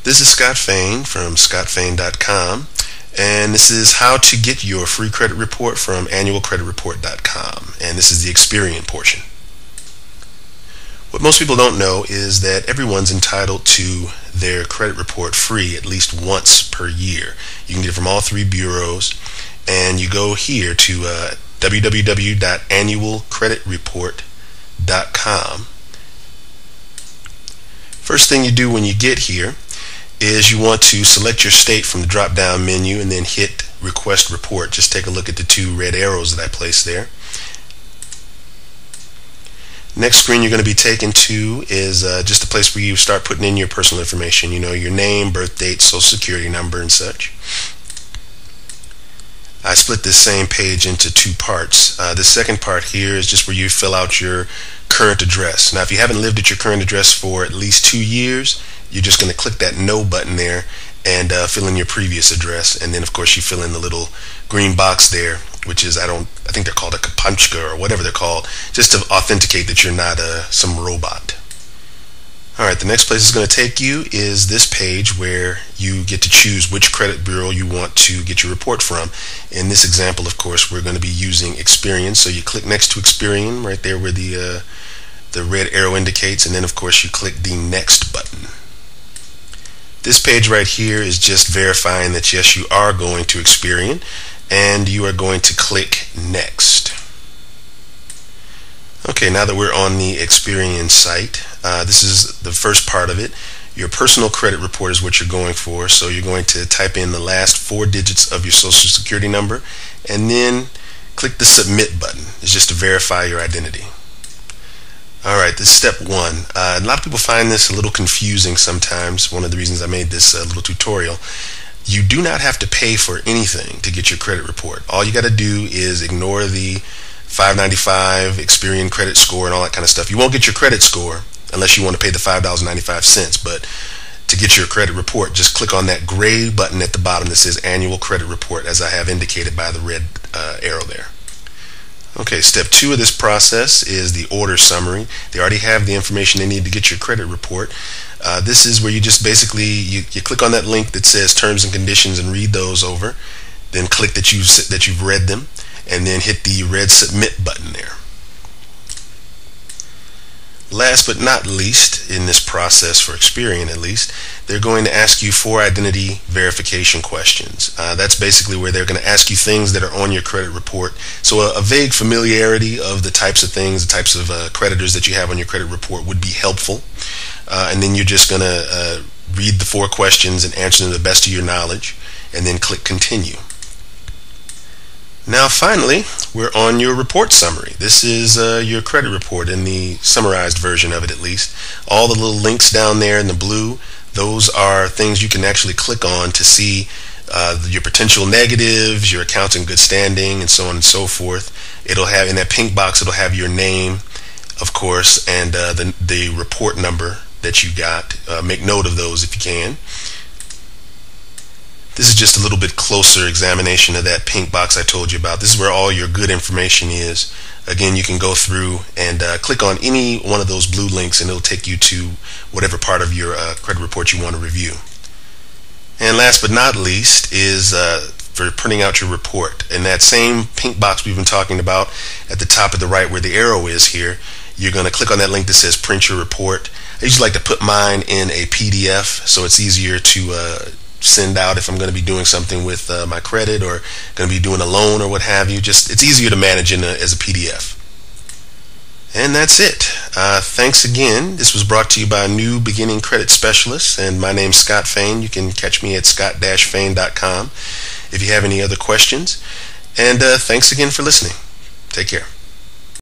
This is Scott Fain from scottfain.com, and this is how to get your free credit report from annualcreditreport.com, and this is the Experian portion. What most people don't know is that everyone's entitled to their credit report free at least once per year. You can get it from all three bureaus, and you go here to www.annualcreditreport.com. First thing you do when you get here is you want to select your state from the drop down menu and then hit request report. Just take a look at the two red arrows that I placed there. Next screen you're going to be taken to is just a place where you start putting in your personal information, you know, your name, birth date, social security number and such. I split this same page into two parts. The second part here is just where you fill out your current address. Now if you haven't lived at your current address for at least 2 years, you're just going to click that no button there and fill in your previous address, and then of course you fill in the little green box there, which is I think they're called a kapanchka or whatever they're called, just to authenticate that you're not some robot. Alright, the next place it's going to take you is this page where you get to choose which credit bureau you want to get your report from. In this example, of course, we're going to be using Experian, so you click next to Experian right there where the red arrow indicates, and then of course you click the next button. This page right here is just verifying that yes, you are going to Experian, and you are going to click next. Okay, now that we're on the Experian site, this is the first part of it. Your personal credit report is what you're going for, so you're going to type in the last 4 digits of your social security number and then click the submit button. It's just to verify your identity. Alright, this is step 1. A lot of people find this a little confusing sometimes. One of the reasons I made this little tutorial. You do not have to pay for anything to get your credit report. All you got to do is ignore the $5.95 Experian credit score and all that kind of stuff. You won't get your credit score unless you want to pay the $5.95, but to get your credit report, just click on that gray button at the bottom that says Annual Credit Report, as I have indicated by the red arrow there. Okay, step 2 of this process is the order summary. They already have the information they need to get your credit report. This is where you just basically you click on that link that says terms and conditions and read those over, then click that you've read them, and then hit the red submit button there. Last but not least in this process, for Experian at least, they're going to ask you 4 identity verification questions. That's basically where they're going to ask you things that are on your credit report. So a vague familiarity of the types of things, the types of creditors that you have on your credit report would be helpful. And then you're just going to read the 4 questions and answer them to the best of your knowledge, and then click continue. Now finally, we're on your report summary. This is your credit report in the summarized version of it at least. All the little links down there in the blue, those are things you can actually click on to see your potential negatives, your accounts in good standing, and so on and so forth. It'll have, in that pink box, it'll have your name, of course, and the report number that you got. Make note of those if you can. This is just a little bit closer examination of that pink box I told you about. This is where all your good information is. Again, you can go through and click on any one of those blue links and it'll take you to whatever part of your credit report you want to review. And last but not least is for printing out your report. In that same pink box we've been talking about at the top of the right where the arrow is here, you're going to click on that link that says print your report. I usually like to put mine in a PDF so it's easier to send out if I'm going to be doing something with my credit or going to be doing a loan or what have you. Just it's easier to manage as a PDF. And that's it. Thanks again. This was brought to you by New Beginning Credit Specialists, and my name's Scott Fain. You can catch me at scott-fain.com if you have any other questions. And thanks again for listening. Take care.